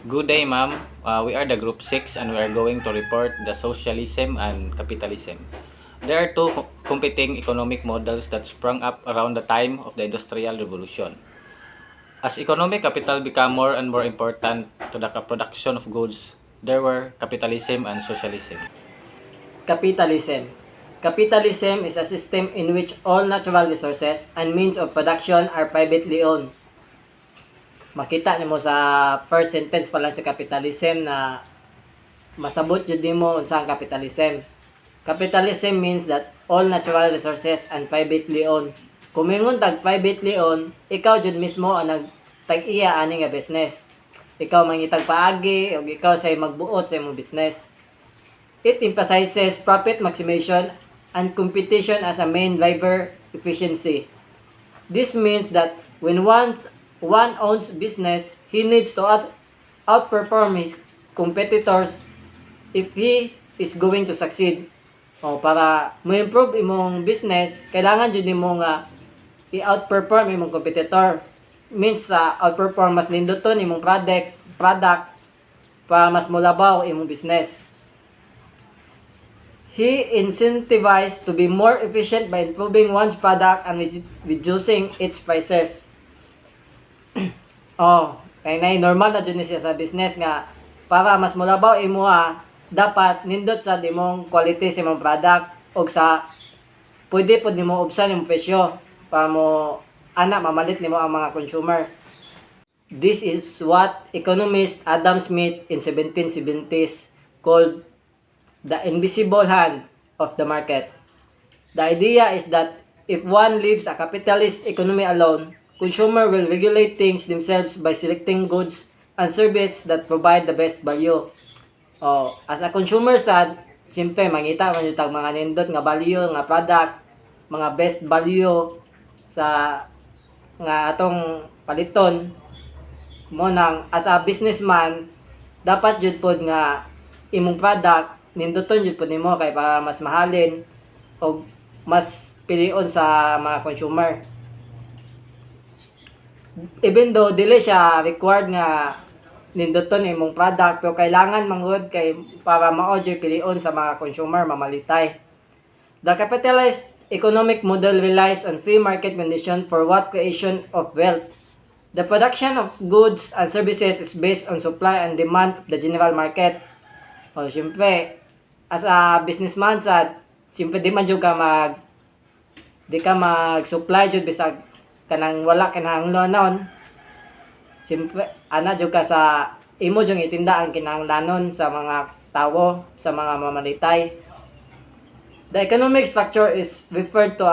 Good day, ma'am. We are the Group 6 and we are going to report the socialism and capitalism. There are two competing economic models that sprung up around the time of the Industrial Revolution. As economic capital became more and more important to the production of goods, there were capitalism and socialism. Capitalism. Capitalism is a system in which all natural resources and means of production are privately owned. Makita nimo sa first sentence pa lang sa capitalism na masabot jud nimo unsa ang capitalism. Capitalism means that all natural resources and privately owned. Kung mingon tag privately owned, ikaw jud mismo ang nagtag-iya ani nga business. Ikaw mangitag paagi o ikaw say magbuot sa imong business. It emphasizes profit maximization and competition as a main driver efficiency. This means that when one owns business, he needs to outperform his competitors if he is going to succeed. O para mo-improve imong business, kailangan jud nimo nga i-outperform imong competitor. Means outperform mas lindoton imong product para mas molabaw imong business. He incentivized to be more efficient by improving one's product and reducing its prices. Kaya normal na dyan siya sa business nga para mas mulabaw imo dapat nindot sa imong quality sa imong product o sa pwede pod nimo ubsan imong presyo para mo mamalit nimo ang mga consumer. This is what economist Adam Smith in 1770s called the invisible hand of the market. The idea is that if one leaves a capitalist economy alone, consumer will regulate things themselves by selecting goods and services that provide the best value. As a consumer sad, siyempre mangita man yung mga nindot nga value, nga product, mga best value sa nga atong paliton mo nang as a businessman dapat jud pod nga imong product ninduton jud po nimo kay para mas mahalin o mas pilion sa mga consumer. Even though dili siya required nga ninduton imong product pero kailangan manggod kay para mao jud pilion sa mga consumer mamalitay. The capitalist economic model relies on free market conditions for what creation of wealth. The production of goods and services is based on supply and demand of the general market. Siyempre, as a businessman siyempre di ka mag-supply jud bisag kanang wala kinahanglanon. Siyempre jud ka sa imo jud itinda ang kinahanglanon sa mga tawo, sa mga mamalitay. The economic structure is referred to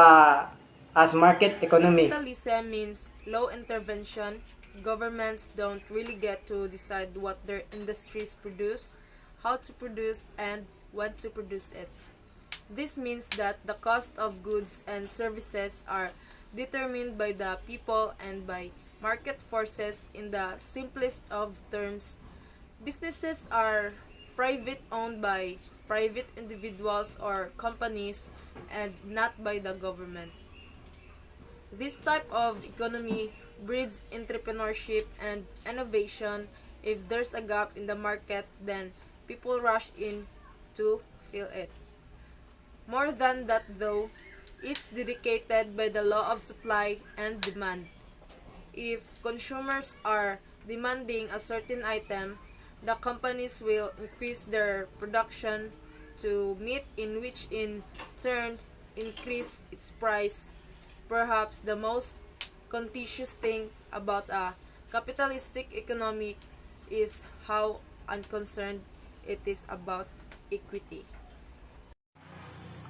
as market economy. Capitalism means low intervention. Governments don't really get to decide what their industries produce, how to produce, and when to produce it. This means that the cost of goods and services are determined by the people and by market forces. In the simplest of terms, businesses are private owned by private individuals or companies and not by the government. This type of economy breeds entrepreneurship and innovation. If there's a gap in the market, then people rush in to fill it. More than that though, it's dedicated by the law of supply and demand. If consumers are demanding a certain item, the companies will increase their production to meet, in which in turn increase its price. Perhaps the most contentious thing about a capitalistic economy is how unconcerned it is about equity.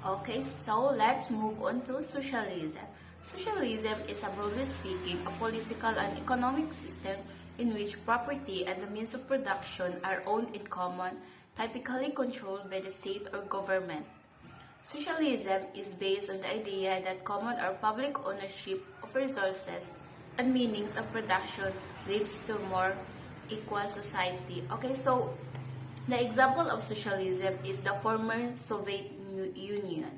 Okay, so let's move on to socialism. Socialism is, broadly speaking, a political and economic system in which property and the means of production are owned in common, typically controlled by the state or government. Socialism is based on the idea that common or public ownership of resources and means of production leads to more equal society. Okay, so the example of socialism is the former Soviet Union.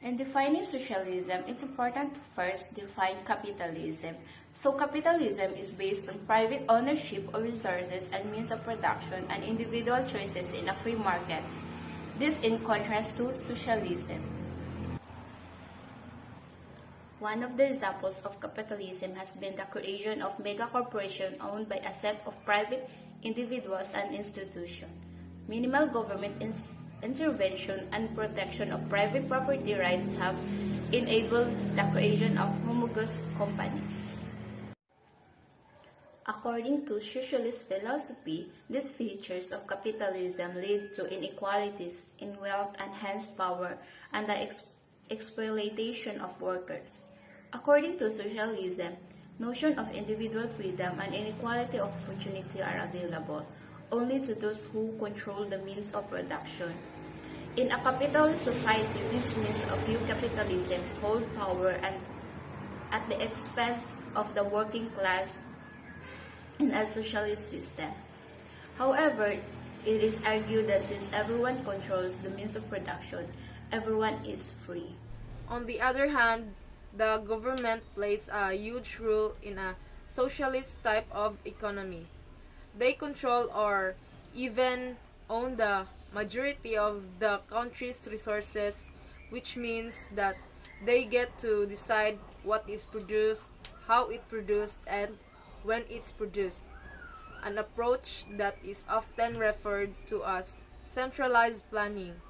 In defining socialism, it's important to first define capitalism. So capitalism is based on private ownership of resources and means of production and individual choices in a free market. This in contrast to socialism. One of the examples of capitalism has been the creation of mega corporations owned by a set of private individuals and institutions. Minimal government intervention and protection of private property rights have enabled the creation of homogeneous companies. According to socialist philosophy, these features of capitalism lead to inequalities in wealth and hence power and the exploitation of workers. According to socialism, notion of individual freedom and inequality of opportunity are available only to those who control the means of production. In a capitalist society, this means of new capitalism hold power and at the expense of the working class in a socialist system. However, it is argued that since everyone controls the means of production, everyone is free. On the other hand, the government plays a huge role in a socialist type of economy. They control or even own the majority of the country's resources, which means that they get to decide what is produced, how it's produced, and when it's produced. An approach that is often referred to as centralized planning.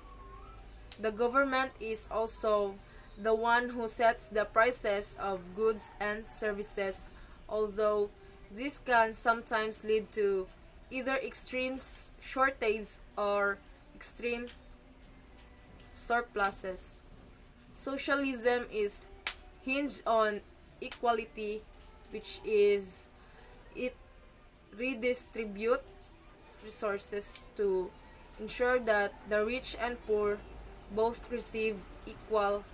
The government is also the one who sets the prices of goods and services, although this can sometimes lead to either extreme shortage or extreme surpluses. Socialism is hinged on equality, which is it redistribute resources to ensure that the rich and poor both receive equal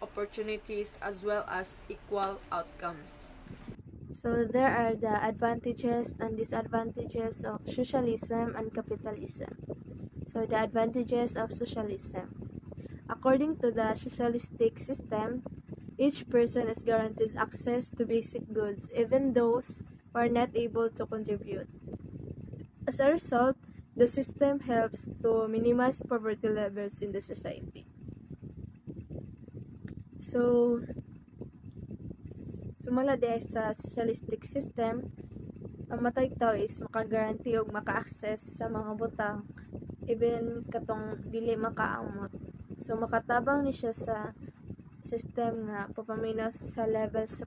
opportunities as well as equal outcomes. So there are the advantages and disadvantages of socialism and capitalism. So the advantages of socialism. According to the socialistic system, each person is guaranteed access to basic goods, even those who are not able to contribute. As a result, the system helps to minimize poverty levels in the society. So, sumala dahil sa socialistic system, ang matay tao is makaguarantee og maka-access sa mga butang even katong dili makaamot. So makatabang ni siya sa system nga papaminos sa level sa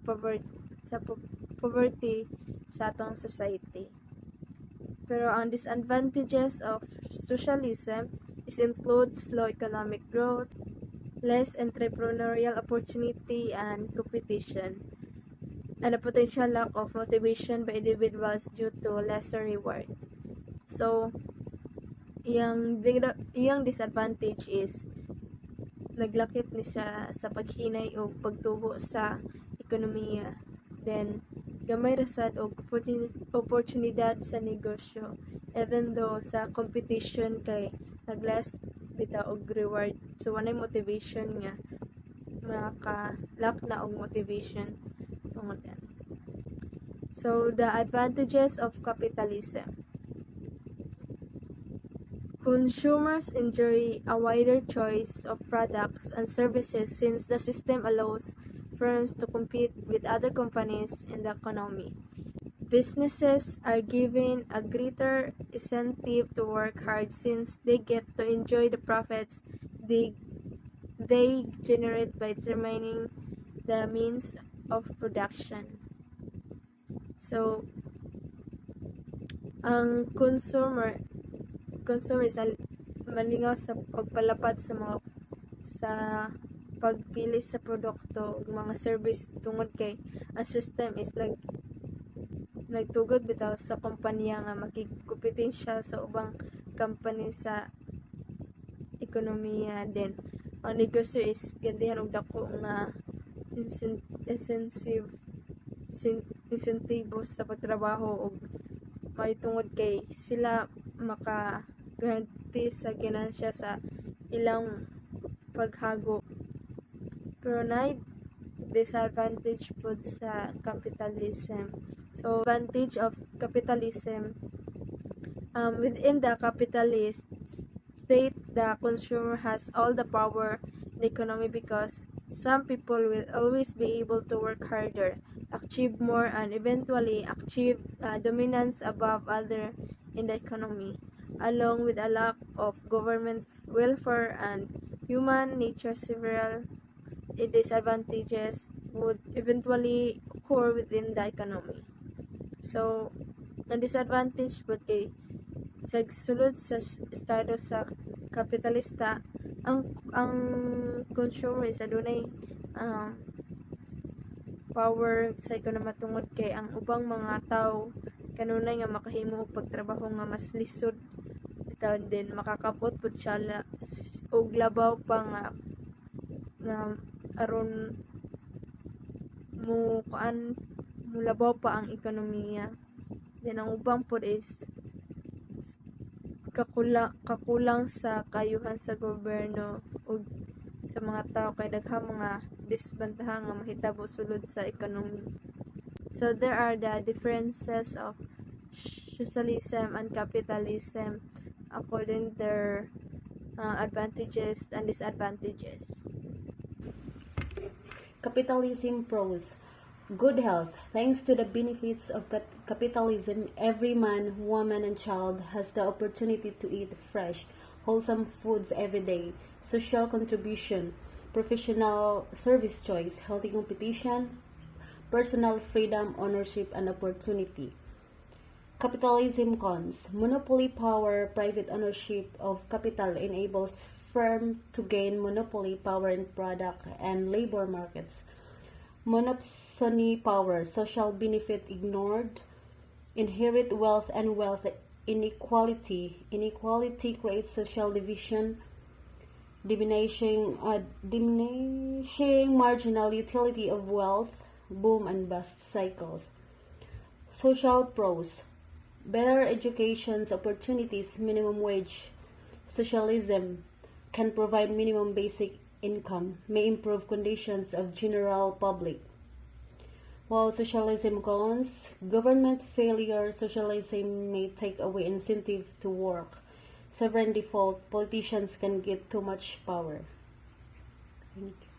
poverty sa atong society. Pero ang disadvantages of socialism is include slow economic growth, less entrepreneurial opportunity and competition, and a potential lack of motivation by individuals due to lesser reward. So, iyang disadvantage is naglakip ni sa paghinay o pagtubo sa ekonomiya. Then, gamay rasad og oportunidad sa negosyo even though sa competition kay nagless bitaw og reward. So, wanay motivation nga maka-lack na og motivation. So, the advantages of capitalism. Consumers enjoy a wider choice of products and services since the system allows firms to compete with other companies in the economy. Businesses are given a greater incentive to work hard since they get to enjoy the profits they generate by determining the means of production. So, ang consumer is malingaw sa pagpalapad sa pagpili sa produkto ug mga service tungod kay ang system is nagtugod bitaw sa kompanya nga makikompetensya sa ubang company sa ekonomiya. Then ang negosyo is gandihan og dako nga incentive sa pagtrabaho ug may tungod kay sila maka guarantee sa ginansya sa ilang paghago Pero na disadvantage po sa capitalism. So, advantage of capitalism, within the capitalist state, the consumer has all the power in the economy because some people will always be able to work harder, achieve more, and eventually achieve dominance above other in the economy, along with a lack of government welfare and human nature. Several disadvantages would eventually occur within the economy. So, ang disadvantage po kay sulod sa estado sa kapitalista, ang consumer is adunay power sa ekonomiya tungod kay ang ubang mga tao kanunay nga makahimo og pagtrabaho nga mas lisod, bitaw din makakapot pud siya og labaw pa nga aron mo labaw pa ang ekonomiya. Then ang ubang pod is kakulang sa kayuhan sa gobyerno ug sa mga tao kay daghang mga disbantaha nga mahitabo sulod sa economy. So there are the differences of socialism and capitalism according to their advantages and disadvantages. Capitalism pros. Good health. Thanks to the benefits of capitalism, every man, woman, and child has the opportunity to eat fresh, wholesome foods every day. Social contribution, professional service choice, healthy competition, personal freedom, ownership, and opportunity. Capitalism cons. Monopoly power, private ownership of capital enables firms to gain monopoly power in product and labor markets. Monopsony power, social benefit ignored, inherit wealth and wealth inequality. Inequality creates social division, diminishing marginal utility of wealth, boom and bust cycles. Social pros, better education opportunities, minimum wage. Socialism can provide minimum basic income, may improve conditions of general public. While socialism cons, government failure, socialism may take away incentive to work. Sovereign default, politicians can get too much power. Thank you.